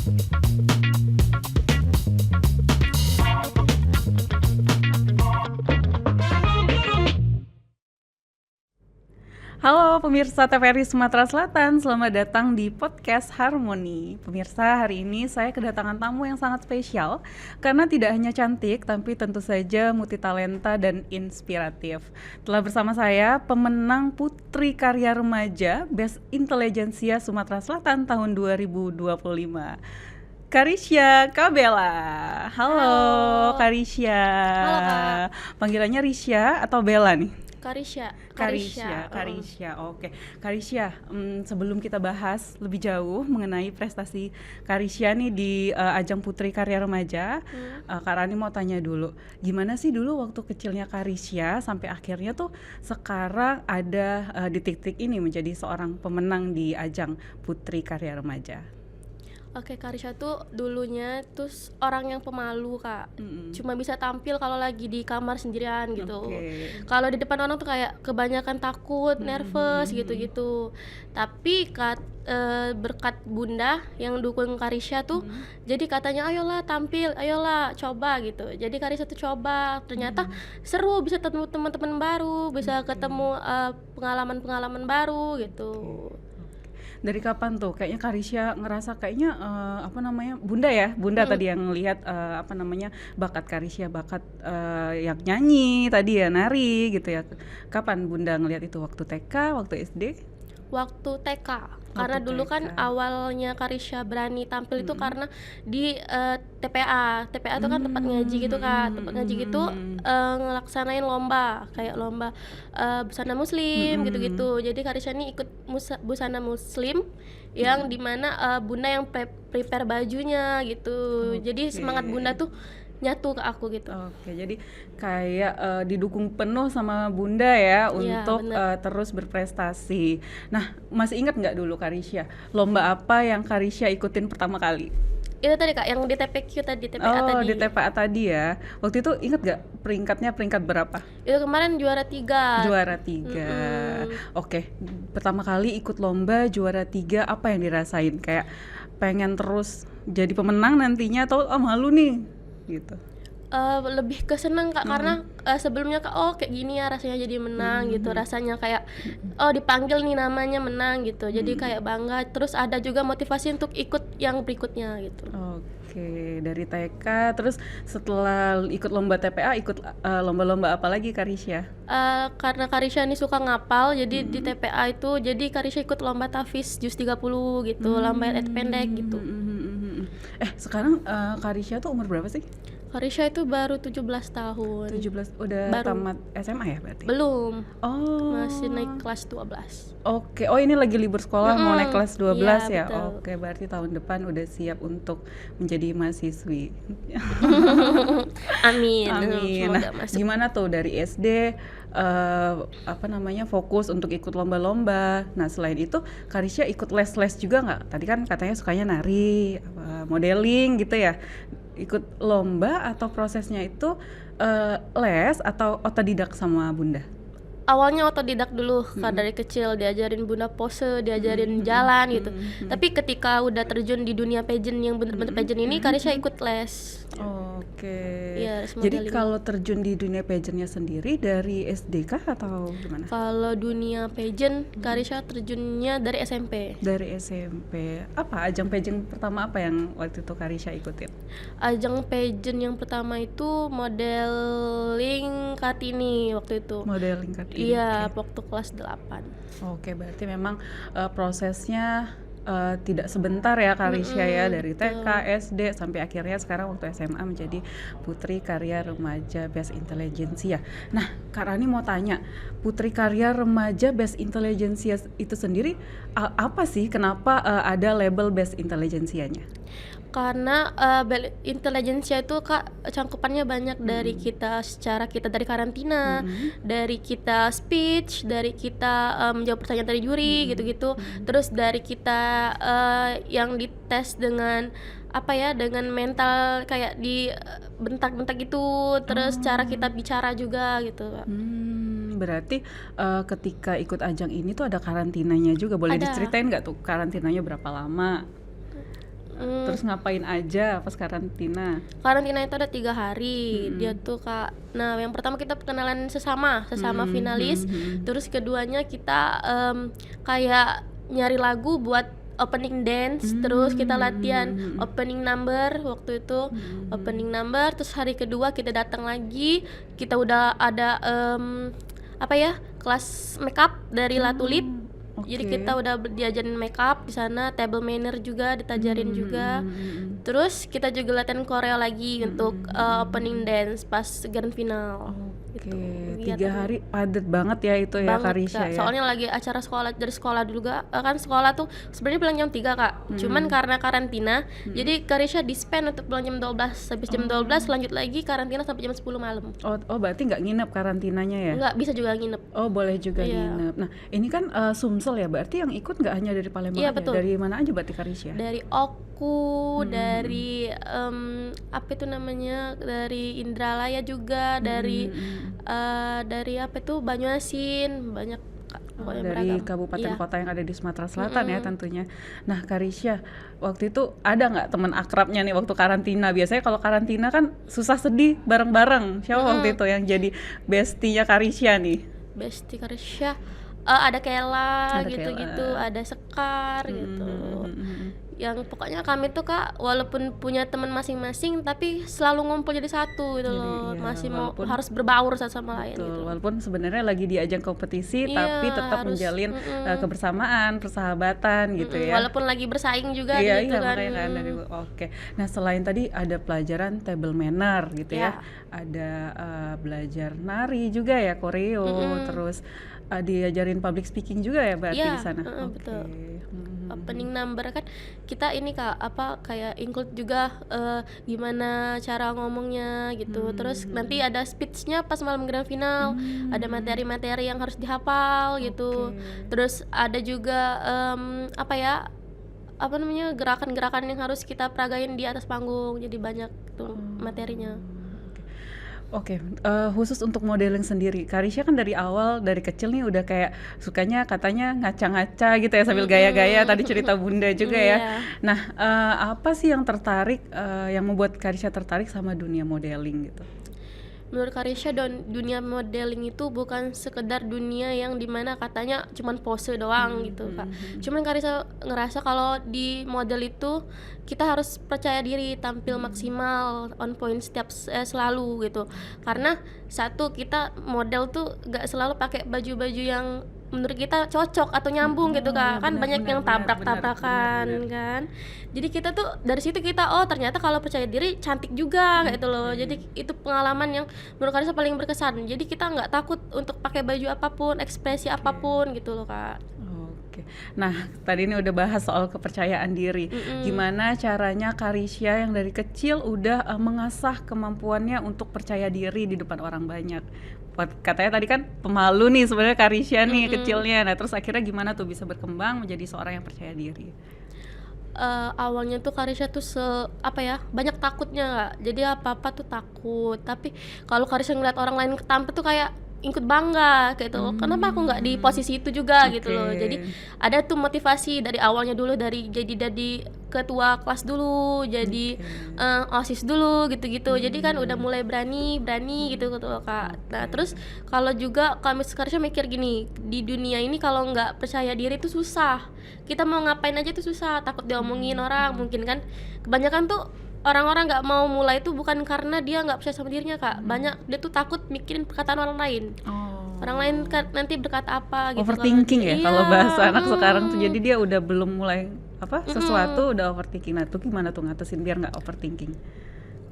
Halo pemirsa TVRI Sumatera Selatan, selamat datang di podcast Harmoni. Pemirsa, hari ini saya kedatangan tamu yang sangat spesial karena tidak hanya cantik, tapi tentu saja multitalenta dan inspiratif. Telah bersama saya pemenang Putri Karya Remaja Best Intelligentsia Sumatera Selatan tahun 2025. Karisya Kabela. Halo Karisya. Halo Kak. Panggilannya Risya atau Bella nih? Karisya. Oke. Karisya, sebelum kita bahas lebih jauh mengenai prestasi Karisya nih di ajang Putri Karya Remaja, Kak Rani mau tanya dulu, gimana sih dulu waktu kecilnya Karisya sampai akhirnya tuh sekarang ada di titik ini menjadi seorang pemenang di ajang Putri Karya Remaja? Oke, Karisya tuh dulunya tuh orang yang pemalu, Kak. Cuma bisa tampil kalau lagi di kamar sendirian gitu. Kalau di depan orang tuh kayak kebanyakan takut, nervous gitu-gitu. Tapi berkat Bunda yang dukung Karisya tuh, jadi katanya ayolah tampil, ayolah coba gitu. Jadi Karisya tuh coba, ternyata seru, bisa ketemu teman-teman baru, bisa ketemu pengalaman-pengalaman baru gitu. Dari kapan tuh kayaknya Karisya ngerasa kayaknya Bunda tadi yang lihat bakat Karisya, bakat yang nyanyi tadi ya, nari gitu ya. Kapan Bunda ngelihat itu, waktu TK, waktu SD? Waktu TK, karena dulu kan awalnya Karisya berani tampil itu karena di TPA itu kan tempat ngaji gitu Kak, tempat ngaji gitu ngelaksanain lomba, kayak lomba busana muslim gitu-gitu. Jadi Karisya ini ikut busana muslim yang dimana Bunda yang prepare bajunya gitu. Jadi semangat Bunda tuh nyatu ke aku gitu. Oke, jadi kayak didukung penuh sama Bunda ya untuk terus berprestasi. Nah, masih ingat nggak dulu Karisya, lomba apa yang Karisya ikutin pertama kali? Itu tadi Kak, yang di TPQ tadi, TPA tadi. Di TPA tadi ya. Waktu itu ingat nggak peringkatnya, peringkat berapa? Itu kemarin juara 3. Juara 3. Oke, pertama kali ikut lomba juara 3, apa yang dirasain? Kayak pengen terus jadi pemenang nantinya atau malu nih? Gitu. Lebih ke seneng Kak, karena sebelumnya Kak kayak gini ya rasanya jadi menang gitu, rasanya kayak dipanggil nih namanya menang gitu, jadi kayak bangga, terus ada juga motivasi untuk ikut yang berikutnya gitu. Oke, dari TK terus setelah ikut lomba TPA ikut lomba-lomba apa lagi Karisya? Karena Karisya ini suka ngapal, jadi di TPA itu jadi Karisya ikut lomba Tafis Jus 30 gitu, lomba pendek gitu. Sekarang Karisya tuh umur berapa sih? Karisya itu baru 17 tahun. 17, udah tamat SMA ya berarti? Belum. Masih naik kelas 12. Oke, ini lagi libur sekolah mau naik kelas 12 ya? Betul. Oke, berarti tahun depan udah siap untuk menjadi mahasiswi. Amin. Nah, gimana tuh dari SD fokus untuk ikut lomba-lomba. Nah, selain itu Karisya ikut les-les juga nggak? Tadi kan katanya sukanya nari, modeling gitu ya. Ikut lomba atau prosesnya itu les atau otodidak sama Bunda? Awalnya otodidak dulu, dari kecil diajarin Bunda pose, diajarin jalan gitu. Tapi ketika udah terjun di dunia pageant yang bener-bener pageant ini, Karisya ikut les. Oke. Iya, jadi kalau terjun di dunia pageantnya sendiri dari SD kah atau gimana? Kalau dunia pageant, Karisya terjunnya dari SMP. Dari SMP. Apa ajang pageant pertama apa yang waktu itu Karisya ikutin? Ajang pageant yang pertama itu modeling Kartini waktu itu. Modeling Kartini. Iya, waktu kelas 8. Oke, berarti memang prosesnya tidak sebentar ya Karisya ya, dari TK, SD sampai akhirnya sekarang waktu SMA menjadi Putri Karya Remaja Best Intelligentsia. Nah, Kak Rani mau tanya, Putri Karya Remaja Best Intelligentsia itu sendiri apa sih? Kenapa ada label Best Intelligentsianya? Karena intelijensia itu Kak cangkupannya banyak, dari kita dari karantina, dari kita speech, dari kita menjawab pertanyaan dari juri gitu-gitu, terus dari kita yang dites dengan dengan mental kayak di bentak-bentak gitu, terus cara kita bicara juga gitu. Berarti ketika ikut ajang ini tuh ada karantinanya juga, boleh diceritain nggak tuh karantinanya berapa lama? Terus ngapain aja pas karantina? Karantina itu ada 3 hari. Dia tuh Kak, nah yang pertama kita perkenalan sesama finalis. Terus keduanya kita kayak nyari lagu buat opening dance. Terus kita latihan opening number waktu itu. Opening number, terus hari kedua kita datang lagi. Kita udah ada kelas makeup dari La Tulip. Jadi kita udah diajarin makeup di sana, table manner juga ditajarin juga. Terus kita juga latihan koreo lagi untuk opening dance pas grand final. Gitu. 3 hari padat banget ya itu ya Karisha ya. Soalnya lagi acara sekolah dari sekolah juga kan sekolah tuh sebenarnya pulang jam 3 Kak. Cuman karena karantina, jadi Karisha di-spend untuk pulang jam 12. Habis jam 12 lanjut lagi karantina sampai jam 10 malam. Oh berarti nggak nginep karantinanya ya? Nggak, bisa juga nginep. Oh boleh juga nginep. Nah ini kan Sumsel ya, berarti yang ikut nggak hanya dari Palembang aja? Betul. Dari mana aja berarti Karisha? Dari Oku, dari apa itu namanya, dari Indralaya juga, dari Banyuasin, banyak dari beragam. Kabupaten kota yang ada di Sumatera Selatan ya tentunya. Nah Karisha, waktu itu ada nggak teman akrabnya nih waktu karantina? Biasanya kalau karantina kan susah sedih bareng-bareng. Siapa waktu itu yang jadi bestinya Karisha nih? Besti Karisha, ada Kela gitu-gitu, ada Sekar gitu. Yang pokoknya kami tuh Kak, walaupun punya teman masing-masing tapi selalu ngumpul jadi satu gitu loh. Masih harus berbaur satu sama lain gitu. Walaupun sebenarnya lagi di ajang kompetisi tapi tetap menjalin kebersamaan, persahabatan gitu ya. Walaupun lagi bersaing juga gitu kan. Oke. Nah, selain tadi ada pelajaran table manner gitu ya. Ada belajar nari juga ya, koreo, terus diajarin public speaking juga ya berarti di sana. Betul. Opening number kan kita ini Kak, kayak include juga gimana cara ngomongnya gitu. Terus nanti ada speech-nya pas malam grand final, ada materi-materi yang harus dihafal gitu. Terus ada juga gerakan-gerakan yang harus kita peragain di atas panggung. Jadi banyak tuh materinya. Oke, khusus untuk modeling sendiri, Karisha kan dari awal, dari kecil nih udah kayak sukanya katanya ngaca-ngaca gitu ya sambil gaya-gaya, tadi cerita Bunda juga ya. Nah, apa sih yang yang membuat Karisha tertarik sama dunia modeling gitu? Menurut Karisha, dunia modeling itu bukan sekedar dunia yang dimana katanya cuman pose doang gitu Kak. Cuman Karisha ngerasa kalau di model itu kita harus percaya diri, tampil maksimal, on point selalu gitu. Karena satu, kita model tuh gak selalu pakai baju-baju yang menurut kita cocok atau nyambung gitu Kak. Kan banyak yang tabrak-tabrakan kan. Jadi kita tuh dari situ kita ternyata kalau percaya diri cantik juga kayak itu loh. Jadi itu pengalaman yang menurut Karisha paling berkesan. Jadi kita nggak takut untuk pakai baju apapun, ekspresi apapun gitu loh Kak. Oke. Nah, tadi ini udah bahas soal kepercayaan diri. Gimana caranya Karisha yang dari kecil udah mengasah kemampuannya untuk percaya diri di depan orang banyak? Katanya tadi kan pemalu nih sebenarnya Karisha nih kecilnya. Nah, terus akhirnya gimana tuh bisa berkembang menjadi seorang yang percaya diri? Awalnya tuh Karisha tuh banyak takutnya Kak. Jadi apa-apa tuh takut. Tapi kalau Karisha ngeliat orang lain ketampil tuh kayak ikut bangga kayak gitu. Kenapa aku nggak di posisi itu juga gitu loh. Jadi ada tuh motivasi dari awalnya dulu, dari ketua kelas dulu, jadi OSIS dulu gitu-gitu. Jadi kan udah mulai berani gitu Kak. Nah, terus kalau juga kami Karisha mikir gini, di dunia ini kalau nggak percaya diri itu susah. Kita mau ngapain aja tuh susah, takut diomongin orang mungkin kan. Kebanyakan tuh orang-orang nggak mau mulai itu bukan karena dia nggak percaya sama dirinya Kak. Banyak dia tuh takut mikirin perkataan orang lain. Orang lain kan nanti berkata apa gitu. Overthinking ya kalau bahasa anak sekarang tuh. Jadi dia udah belum mulai sesuatu udah overthinking. Nah tuh gimana tuh ngatasin biar nggak overthinking?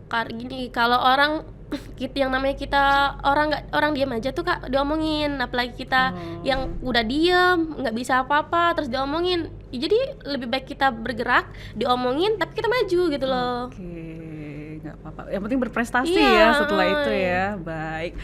Gini, kalau orang yang namanya kita orang diam aja tuh Kak diomongin, apalagi kita yang udah diam nggak bisa apa-apa terus diomongin, jadi lebih baik kita bergerak, diomongin tapi kita maju gitu loh. Nggak apa-apa, yang penting berprestasi ya setelah itu ya. Baik,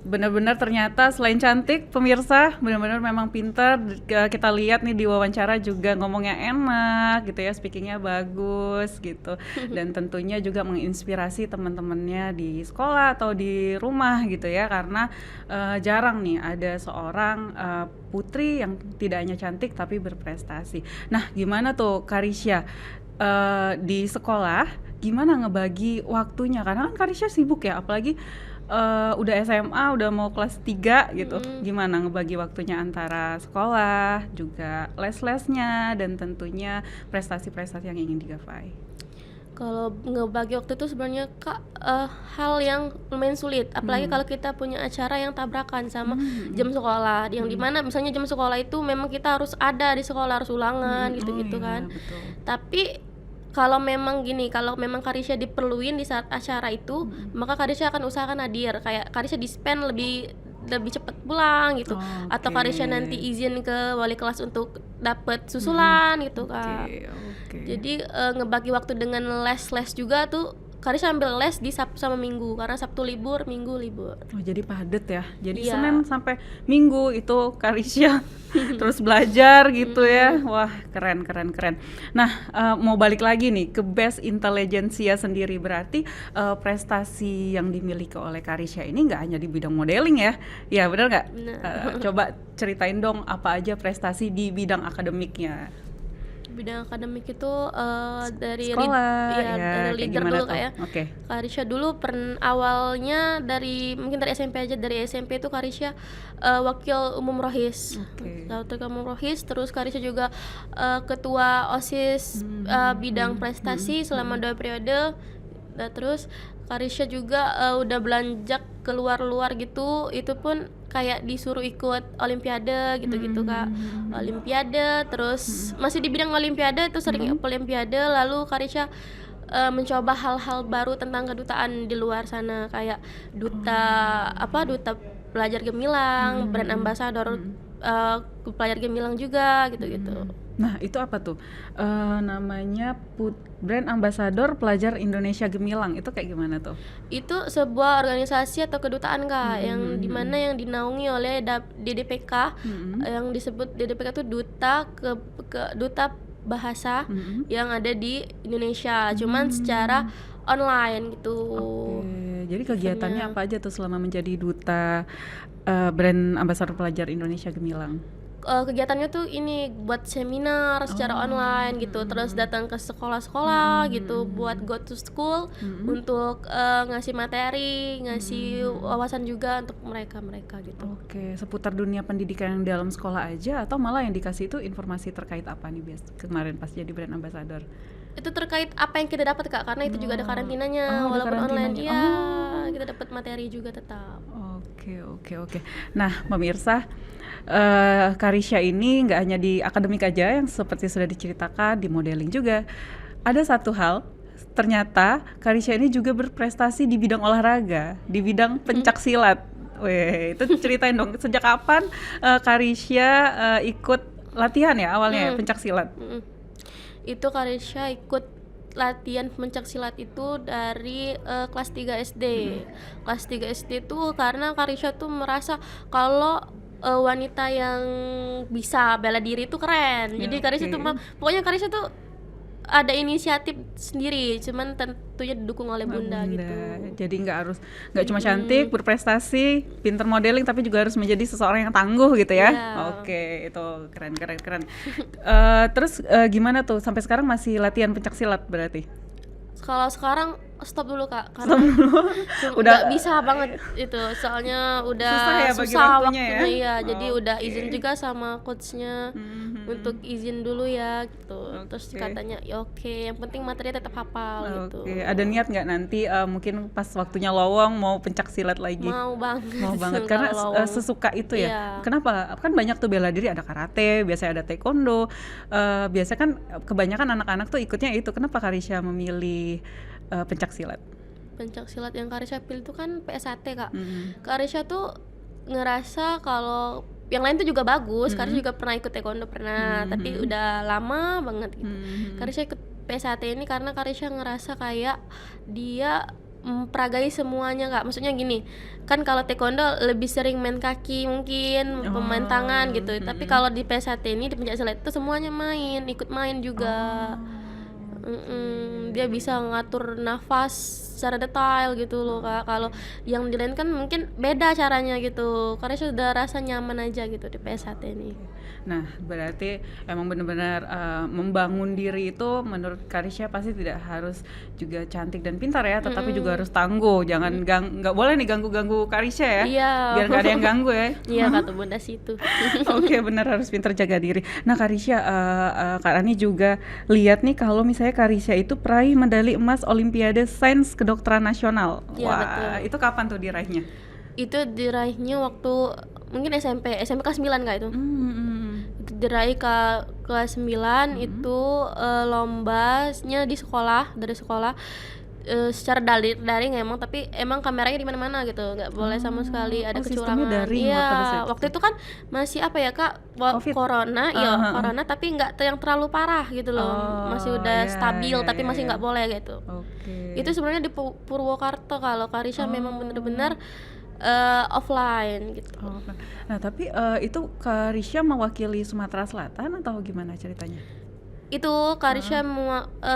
benar-benar ternyata selain cantik pemirsa benar-benar memang pintar. Kita lihat nih di wawancara juga ngomongnya enak gitu ya, speakingnya bagus gitu, dan tentunya juga menginspirasi teman-temannya di sekolah atau di rumah gitu ya, karena jarang nih ada seorang putri yang tidak hanya cantik tapi berprestasi. Nah gimana tuh Karisha di sekolah gimana ngebagi waktunya? Karena kan Karisha sibuk ya, apalagi udah SMA, udah mau kelas 3 gitu. Gimana ngebagi waktunya antara sekolah, juga les-lesnya, dan tentunya prestasi-prestasi yang ingin digapai? Kalau ngebagi waktu itu sebenarnya Kak hal yang lumayan sulit, apalagi kalau kita punya acara yang tabrakan sama jam sekolah, yang dimana misalnya jam sekolah itu memang kita harus ada di sekolah, harus ulangan gitu-gitu kan. Betul. Tapi kalau memang gini, kalau memang Karisha diperluin di saat acara itu, maka Karisha akan usahakan hadir, kayak Karisha di-spend lebih cepat pulang gitu. Atau Karisha nanti izin ke wali kelas untuk dapat susulan gitu Kak. Jadi ngebagi waktu dengan les juga tuh Karisha ambil les di Sabtu sama Minggu, karena Sabtu libur, Minggu libur. Oh, jadi padat ya. Jadi Senin sampai Minggu itu Karisha terus belajar gitu ya. Wah, keren. Nah, mau balik lagi nih ke Best Intelligentsia sendiri, berarti prestasi yang dimiliki oleh Karisha ini nggak hanya di bidang modeling ya. Ya, benar nggak? Coba ceritain dong apa aja prestasi di bidang akademiknya. Bidang akademik itu dari sekolah, dari leader dulu kayak Karisha dulu awalnya mungkin dari SMP aja. Dari SMP itu Karisha wakil umum rohis, terus Karisha juga ketua OSIS bidang prestasi selama 2 periode. Terus Karisha juga udah belanjak keluar gitu, itu pun kayak disuruh ikut olimpiade gitu Kak. Olimpiade, terus masih di bidang olimpiade itu sering olimpiade. Lalu Karisha mencoba hal-hal baru tentang kedutaan di luar sana, kayak duta pelajar gemilang, brand ambassador pelajar gemilang juga gitu. Nah, itu apa tuh? Namanya brand ambassador pelajar Indonesia Gemilang. Itu kayak gimana tuh? Itu sebuah organisasi atau kedutaan Kak, yang dimana yang dinaungi oleh DDPK. Yang disebut DDPK itu duta bahasa yang ada di Indonesia, cuman secara online gitu. Jadi kegiatannya apa aja tuh selama menjadi duta brand ambassador pelajar Indonesia Gemilang? Kegiatannya tuh ini buat seminar secara online gitu, terus datang ke sekolah-sekolah gitu, buat go to school untuk ngasih materi, ngasih wawasan juga untuk mereka gitu. Seputar dunia pendidikan yang dalam sekolah aja, atau malah yang dikasih itu informasi terkait apa nih kemarin pas jadi brand ambassador? Itu terkait apa yang kita dapat Kak, karena itu juga ada karantinanya, walaupun online kita dapat materi juga tetap. Oke. Nah, pemirsa, Karisha ini nggak hanya di akademik aja yang seperti sudah diceritakan, di modeling juga. Ada satu hal, ternyata Karisha ini juga berprestasi di bidang olahraga, di bidang pencak silat. Itu ceritain dong, sejak kapan Karisha ikut latihan ya awalnya pencak silat? Itu Karisha ikut latihan pencak silat itu dari kelas 3 SD. Kelas 3 SD tuh karena Karisha tuh merasa kalau wanita yang bisa bela diri itu keren. Jadi Karisha tuh pokoknya Karisha tuh ada inisiatif sendiri, cuman tentunya didukung oleh bunda gitu. Jadi nggak cuma cantik, berprestasi, pinter modeling, tapi juga harus menjadi seseorang yang tangguh gitu ya. Oke, itu keren. Terus gimana tuh sampai sekarang masih latihan pencak silat berarti? Kalau sekarang stop dulu Kak, karena udah bisa banget itu, soalnya udah susah waktunya ya. Jadi udah izin juga sama coachnya untuk izin dulu ya gitu. Terus katanya ya yang penting materinya tetap hafal gitu. Ada niat nggak nanti mungkin pas waktunya lowong mau pencak silat lagi? Mau banget karena sesuka itu ya. Kenapa? Kan banyak tuh bela diri, ada karate, biasanya ada taekwondo. Biasanya kan kebanyakan anak-anak tuh ikutnya itu. Kenapa Karisha memilih pencak silat? Pencak silat yang Karisha pilih itu kan PSAT Kak. Karisha tuh ngerasa kalau yang lain tuh juga bagus. Karisha juga pernah ikut taekwondo tapi udah lama banget gitu. Karisha ikut PSAT ini karena Karisha ngerasa kayak dia memperagai semuanya Kak. Maksudnya gini, kan kalau taekwondo lebih sering main kaki mungkin, pemain tangan gitu. Tapi kalau di PSAT ini, di pencak silat itu semuanya ikut main juga. Dia bisa ngatur nafas secara detail gitu loh Kak. Kalau yang di lain kan mungkin beda caranya gitu. Karisha udah rasa nyaman aja gitu di PSHT ini. Nah, berarti emang benar-benar membangun diri itu menurut Karisha pasti tidak harus juga cantik dan pintar ya, tetapi juga harus tangguh. Jangan nggak boleh nih ganggu-ganggu Karisha ya. Iya. Biar nggak ada yang ganggu ya. Iya kata Bunda situ. Oke, benar harus pintar jaga diri. Nah, Karisha, Kak Rani juga lihat nih kalau misalnya Karisha itu peraih medali emas Olimpiade Sains Kedokteran Nasional. Ya, wah, betul. itu kapan tuh diraihnya? Itu diraihnya waktu mungkin SMP kelas 9 Kak itu. Itu diraih kelas 9 itu lombanya di sekolah, dari sekolah secara daring emang, tapi emang kameranya di mana-mana gitu, nggak boleh sama sekali ada kecurangan. Daring, iya, waktu itu kan masih apa ya Kak, corona, corona tapi nggak yang terlalu parah gitu loh, masih udah stabil tapi masih nggak boleh gitu. Itu sebenarnya di Purwokarto. Kalau Karisha memang bener-bener offline gitu. Nah tapi itu Karisha mewakili Sumatera Selatan atau gimana ceritanya? Itu Karisha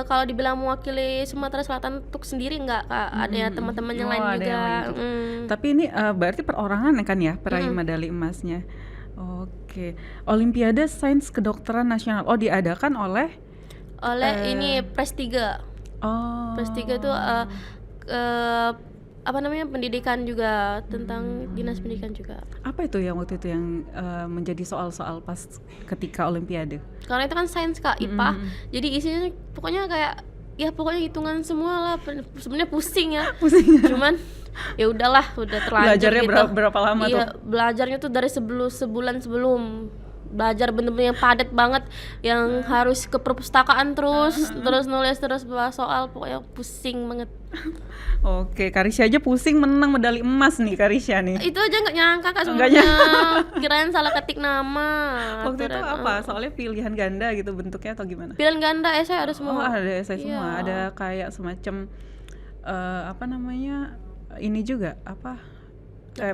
kalau dibilang mewakili Sumatera Selatan untuk sendiri enggak Kak, ada ya teman-teman yang lain juga. Tapi ini berarti perorangan kan ya peraih medali emasnya. Oke. Olimpiade Sains Kedokteran Nasional. Oh, diadakan oleh ini Prestiga. Prestiga itu apa namanya, pendidikan juga, tentang dinas pendidikan juga. Apa itu yang waktu itu yang menjadi soal-soal pas ketika Olimpiade? Karena itu kan sains Kak, IPA. Jadi isinya pokoknya kayak ya pokoknya hitungan semua lah. Sebenarnya pusing ya. Cuman ya udahlah, udah terlanjur. Belajarnya gitu. berapa lama tuh? Iya, belajarnya tuh dari sebulan sebelum. Belajar bener-bener yang padat banget, yang harus ke perpustakaan terus nulis terus bahas soal, pokoknya pusing banget. Oke, Karisha aja pusing menang medali emas nih Karisha nih. Itu aja nggak nyangka Kak sebenarnya. Kirain salah ketik nama. Waktu itu apa? Soalnya pilihan ganda gitu bentuknya atau gimana? Pilihan ganda esai ada semua. Oh, ada esai semua. Ada kayak semacam apa namanya? Ini juga apa?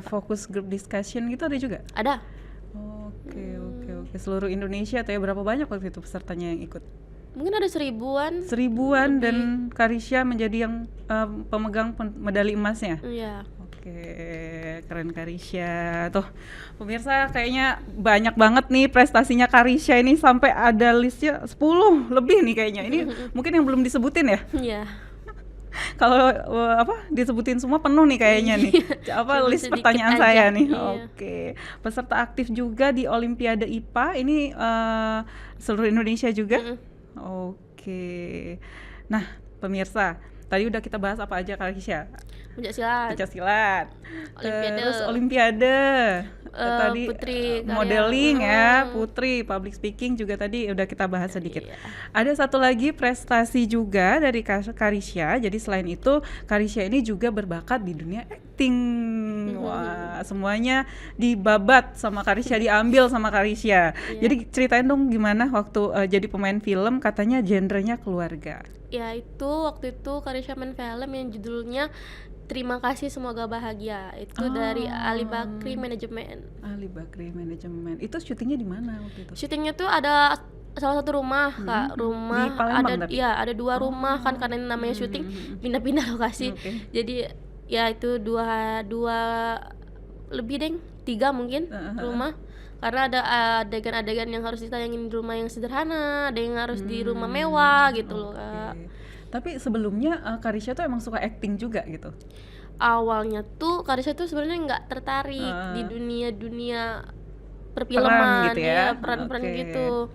Focus group discussion gitu ada juga? Ada. Oke. Seluruh Indonesia atau ya berapa banyak waktu itu pesertanya yang ikut? Mungkin ada 1000-an. Dan Karisha menjadi yang pemegang medali emasnya? Iya. Oke, keren Karisha. Tuh, pemirsa kayaknya banyak banget nih prestasinya Karisha ini, sampai ada listnya 10 lebih nih kayaknya. Ini mungkin yang belum disebutin ya? Iya. Kalau disebutin semua penuh nih kayaknya nih. List pertanyaan saya nih. Iya. Oke. Peserta aktif juga di Olimpiade IPA ini seluruh Indonesia juga. Oke. Nah, pemirsa, tadi udah kita bahas apa aja Karisha? Pencaksilat. Terus Olimpiade. Tadi Putri modeling ya, Putri, public speaking juga tadi udah kita bahas sedikit. Ada satu lagi prestasi juga dari Karisha. Jadi selain itu Karisha ini juga berbakat di dunia acting. Wah, semuanya dibabat sama Karisha, diambil sama Karisha. Jadi ceritain dong gimana waktu jadi pemain film, katanya genrenya keluarga. Ya itu waktu itu Karisha main film yang judulnya Terima Kasih Semoga Bahagia. Itu dari Ali Bakri Manajemen. Itu syutingnya di mana waktu itu? Syutingnya tuh ada salah satu rumah Kak, rumah di Palembang, ada 2 rumah kan, karena namanya syuting pindah-pindah lokasi. Jadi ya itu dua lebih 3 mungkin rumah. Karena ada adegan-adegan yang harus ditayangin di rumah yang sederhana, ada yang harus di rumah mewah gitu loh Kak. Tapi sebelumnya Karisha tuh emang suka acting juga gitu? Awalnya tuh Karisha tuh sebenarnya nggak tertarik di dunia perfilman, gitu ya? peran-peran gitu.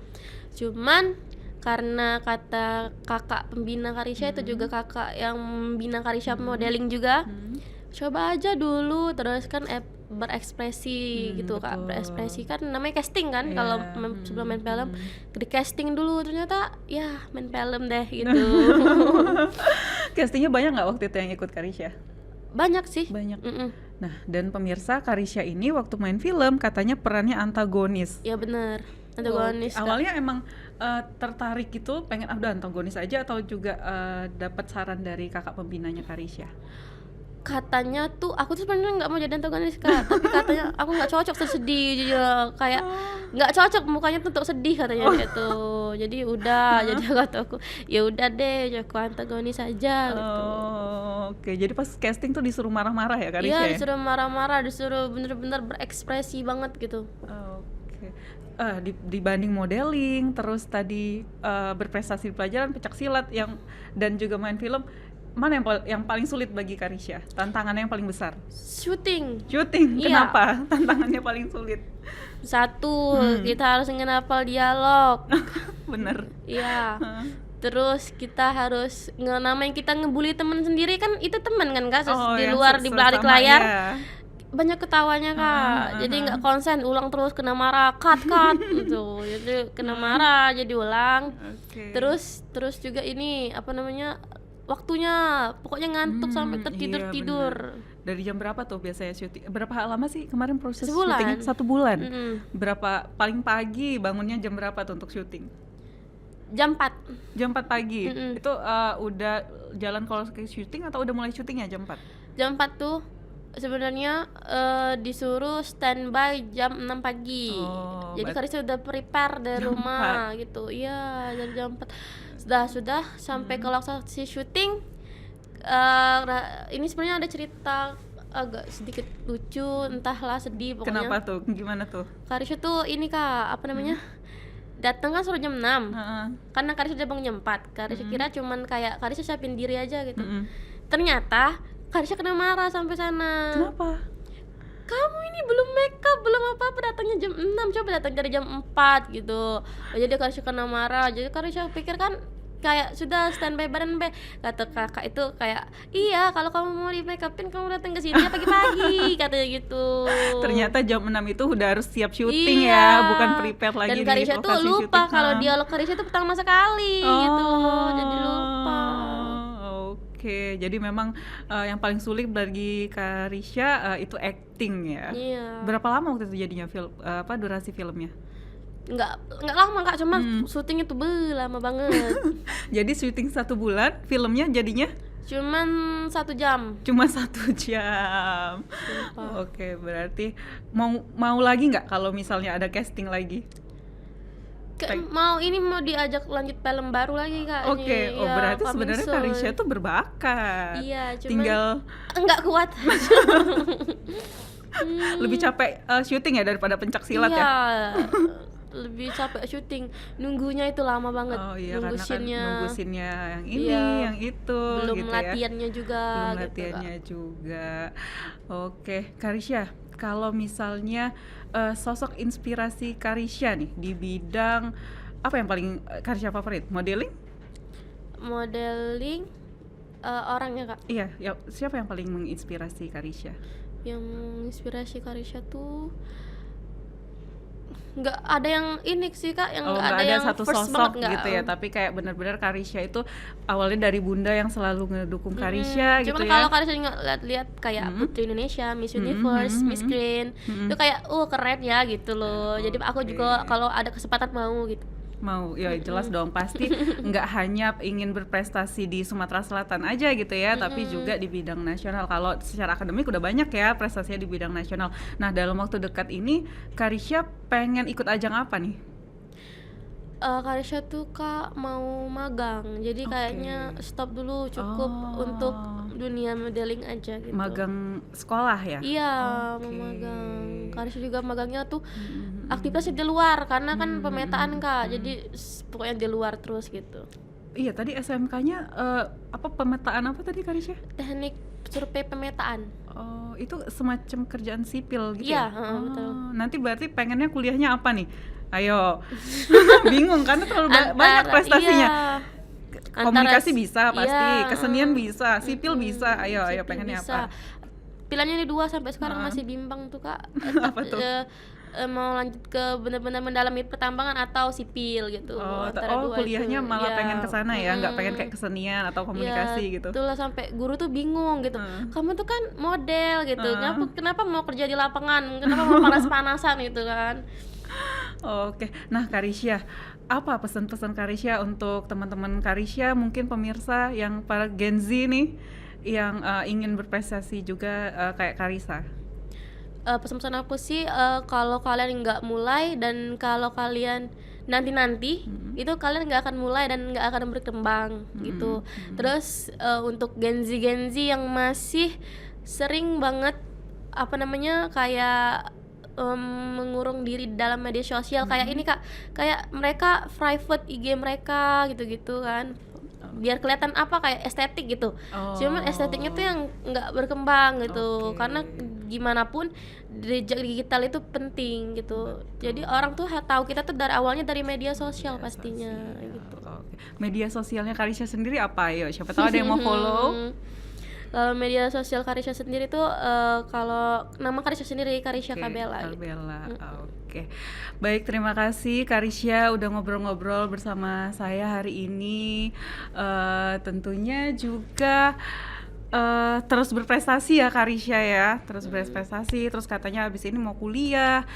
Cuman karena kata kakak pembina Karisha itu juga kakak yang membina Karisha modeling juga, coba aja dulu, terus kan berekspresi gitu Kak, berekspresi kan namanya casting kan, kalau sebelum main film di casting dulu, ternyata ya main film deh gitu. Castingnya banyak nggak waktu itu yang ikut Karisha? Banyak sih. Nah, dan pemirsa, Karisha ini waktu main film katanya perannya antagonis. Ya benar, antagonis. Awalnya emang tertarik gitu, pengen udah antagonis aja, atau juga dapat saran dari kakak pembinanya Karisha? katanya tuh aku tuh sebenarnya nggak mau jadi antagonis Kak, tapi katanya aku nggak cocok sedih ya, kayak nggak cocok mukanya tuh untuk sedih katanya gitu. Jadi udah, jadi kata aku ya udah deh, aku antagonis aja gitu. Oke, jadi pas casting tuh disuruh marah-marah ya Karisha? Iya, Ya? disuruh marah-marah, disuruh bener-bener berekspresi banget gitu. Oke. Dibanding modeling, terus tadi berprestasi di pelajaran pencak silat dan juga main film, mana yang paling sulit bagi Karisha? Tantangannya yang paling besar? Syuting. Iya. Kenapa tantangannya paling sulit? Satu, kita harus ngenapal dialog. Bener. Iya. Terus kita harus namanya kita ngebully temen sendiri kan, itu temen kan Kak, di luar di balik layar. Ya. Banyak ketawanya Kak, jadi nggak konsen, ulang terus, kena marah, cut gitu, jadi kena marah, jadi ulang. Terus juga ini apa namanya, waktunya pokoknya ngantuk sampai tertidur. Dari jam berapa tuh biasanya syuting? Berapa lama sih kemarin proses syutingnya? 1 bulan. Berapa paling pagi bangunnya jam berapa tuh untuk syuting? Jam 4 pagi. Itu udah jalan kalau ke syuting atau udah mulai syutingnya jam 4? Jam 4 tuh sebenarnya disuruh standby jam 6 pagi. Jadi Karisha udah prepare dari rumah 4. Gitu. Iya, dari jam 4. Sudah sampai ke lokasi syuting. Ini sebenarnya ada cerita agak sedikit lucu, entahlah sedih pokoknya. Kenapa tuh? Gimana tuh? Karisha tuh ini Kak, apa namanya? Datang kan suruh jam 6. Karena Karisha udah bangun jam 4. Karisha kira cuman kayak Karisha siapin diri aja gitu. Ternyata Karisha kena marah sampai sana. Kenapa? Kamu ini belum make up, belum apa-apa, datangnya jam 6, coba datang dari jam 4 gitu. Jadi Karisha kena marah. Jadi Karisha pikir kan kayak sudah standby badan be. Kata kakak itu kayak, iya kalau kamu mau di make upin kamu datang ke sini pagi-pagi katanya gitu. Ternyata jam 6 itu udah harus siap syuting ya, bukan prepare lagi. Dan Karisha tuh lupa kalau dialog Karisha tuh pertama sekali gitu. Jadi lupa. Oke, jadi memang yang paling sulit bagi Karisha itu acting ya. Iya. Berapa lama waktu itu jadinya durasi filmnya? Nggak lama Kak, cuma syuting itu lama banget. Jadi syuting 1 bulan, filmnya jadinya? Cuman 1 jam. Cuma 1 jam. Sumpah. Oke, berarti mau lagi nggak kalau misalnya ada casting lagi? Mau diajak lanjut film baru lagi Kak. Oke, berarti sebenarnya Karisha tuh berbakat. Iya, cuman tinggal enggak kuat. Lebih capek syuting ya daripada pencak silat ya. Lebih capek syuting, nunggunya itu lama banget. Nunggu scene-nya yang ini, yang itu belum gitu latihannya ya. juga. Belum latihannya juga. Oke, Karisha, kalau misalnya sosok inspirasi Karisha nih di bidang apa yang paling Karisha favorit? Modeling? Orangnya Kak. Iya, siapa yang paling menginspirasi Karisha? Yang menginspirasi Karisha tuh nggak ada yang ini sih Kak, yang nggak ada yang satu first sosok banget, gitu ya, tapi kayak benar-benar Karisha itu awalnya dari bunda yang selalu ngedukung Karisha gitu ya. Cuman kalau Karisha lihat kayak Putri Indonesia, Miss Universe, Miss Green, itu kayak keren ya gitu loh. Jadi aku juga kalau ada kesempatan mau gitu. Mau ya jelas dong, pasti nggak hanya ingin berprestasi di Sumatera Selatan aja gitu ya, tapi juga di bidang nasional. Kalau secara akademik udah banyak ya prestasinya di bidang nasional. Nah, dalam waktu dekat ini Karisha pengen ikut ajang apa nih? Karisha tuh Kak mau magang, jadi kayaknya stop dulu, cukup untuk dunia modeling aja gitu. Magang sekolah ya? Iya, mau magang. Karisha juga magangnya tuh aktivitas di luar, karena kan pemetaan Kak, jadi pokoknya di luar terus gitu. Iya, tadi SMK-nya pemetaan apa tadi Karisha? Teknik survei pemetaan. Itu semacam kerjaan sipil gitu ya? Iya, betul. Nanti berarti pengennya kuliahnya apa nih? Ayo. Bingung karena terlalu banyak prestasinya. Komunikasi bisa pasti, kesenian bisa, sipil bisa. Ayo pengennya apa? Pilihannya ada 2 sampai sekarang masih bimbang tuh Kak. Apa tuh? Mau lanjut ke benar-benar mendalami pertambangan atau sipil gitu. Kuliahnya itu malah pengen kesana ya, nggak pengen kayak kesenian atau komunikasi gitu. Itulah sampai guru tuh bingung gitu. Kamu tuh kan model gitu, kenapa mau kerja di lapangan, kenapa mau panas-panasan gitu kan. Oke, nah Karisha, apa pesan-pesan Karisha untuk teman-teman Karisha, mungkin pemirsa yang para Gen Z nih yang ingin berprestasi juga kayak Karissa? Pesan-pesan aku sih kalau kalian nggak mulai dan kalau kalian nanti itu kalian nggak akan mulai dan nggak akan berkembang gitu. Terus untuk Gen Z yang masih sering banget kayak mengurung diri dalam media sosial kayak ini Kak, kayak mereka private IG mereka gitu-gitu kan, biar kelihatan kayak estetik gitu. Cuman estetiknya tuh yang nggak berkembang gitu. Karena gimana pun jejak digital itu penting gitu. Jadi orang tuh tahu kita tuh dari awalnya dari media sosial pastinya gitu. Media sosialnya Karissa sendiri apa? Yuk, siapa tahu ada yang mau follow. Kalau media sosial Karissa sendiri tuh kalau nama Karissa sendiri Karissa Kabela. Oke. Baik, terima kasih Karissa udah ngobrol-ngobrol bersama saya hari ini. Tentunya juga terus berprestasi ya Karissa ya, terus berprestasi. Terus katanya habis ini mau kuliah,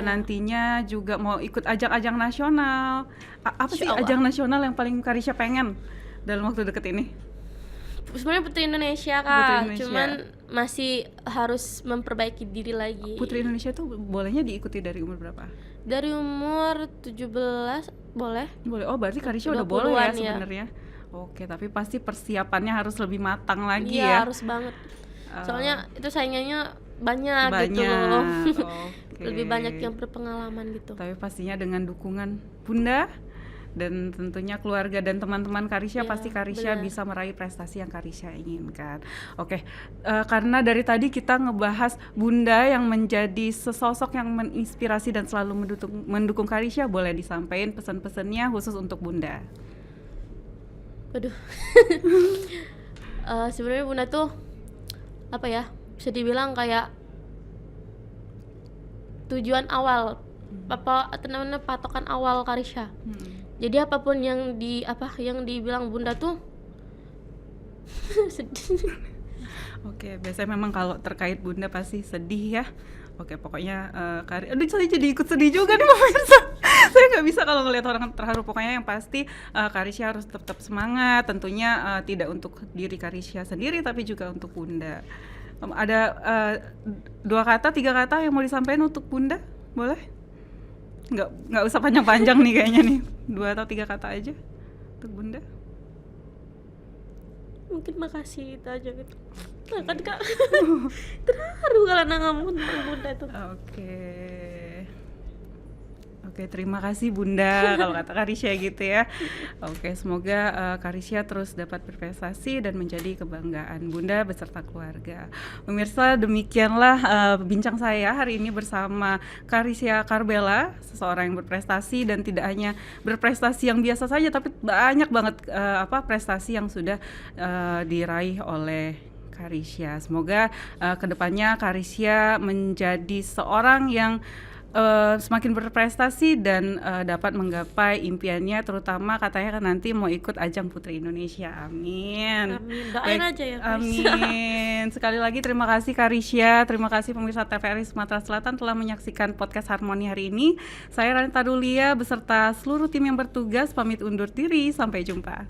nantinya juga mau ikut ajang-ajang nasional. Apa sih ajang nasional yang paling Karissa pengen dalam waktu deket ini? Sebenarnya Putri Indonesia Kak, cuman masih harus memperbaiki diri lagi. Putri Indonesia tuh bolehnya diikuti dari umur berapa? Dari umur 17 boleh. Oh, berarti Karissa udah boleh ya sebenarnya. Oke, tapi pasti persiapannya harus lebih matang lagi ya. Iya, harus banget. Soalnya itu saingannya banyak. Gitu loh. Lebih banyak yang berpengalaman gitu. Tapi pastinya dengan dukungan Bunda dan tentunya keluarga dan teman-teman Karissa, pasti Karissa bisa meraih prestasi yang Karissa inginkan. Oke, karena dari tadi kita ngebahas Bunda yang menjadi sesosok yang menginspirasi dan selalu mendukung Karissa, boleh disampaikan pesan-pesannya khusus untuk Bunda. Aduh. Sebenarnya Bunda tuh bisa dibilang kayak tujuan awal, patokan awal Karissa. Jadi apapun yang dibilang Bunda tuh sedih. Oke, biasanya memang kalau terkait Bunda pasti sedih ya. Oke, pokoknya saya jadi ikut sedih juga nih pemirsa. Saya nggak bisa kalau ngelihat orang terharu. Pokoknya yang pasti Karissa harus tetap semangat. Tentunya tidak untuk diri Karissa sendiri, tapi juga untuk Bunda. Ada 2 kata, 3 kata yang mau disampaikan untuk Bunda, boleh? Nggak usah panjang-panjang nih kayaknya nih, 2 atau 3 kata aja untuk Bunda. Mungkin makasih itu aja gitu. Nah kan Kak terharu kalau ngomong tentang Bunda tuh. Oke, terima kasih Bunda kalau kata Karissa gitu ya. Oke, semoga Karissa terus dapat berprestasi dan menjadi kebanggaan Bunda beserta keluarga. Pemirsa, demikianlah bincang saya hari ini bersama Karissa Kabela, seseorang yang berprestasi dan tidak hanya berprestasi yang biasa saja, tapi banyak banget prestasi yang sudah diraih oleh Karissa. Semoga kedepannya Karissa menjadi seorang yang semakin berprestasi dan dapat menggapai impiannya, terutama katanya kan nanti mau ikut ajang Putri Indonesia. Amin. Doain aja ya. Amin. Sekali lagi terima kasih Karissa, terima kasih pemirsa TVRI Sumatera Selatan telah menyaksikan podcast Harmoni hari ini. Saya Ranita Dulia beserta seluruh tim yang bertugas pamit undur diri, sampai jumpa.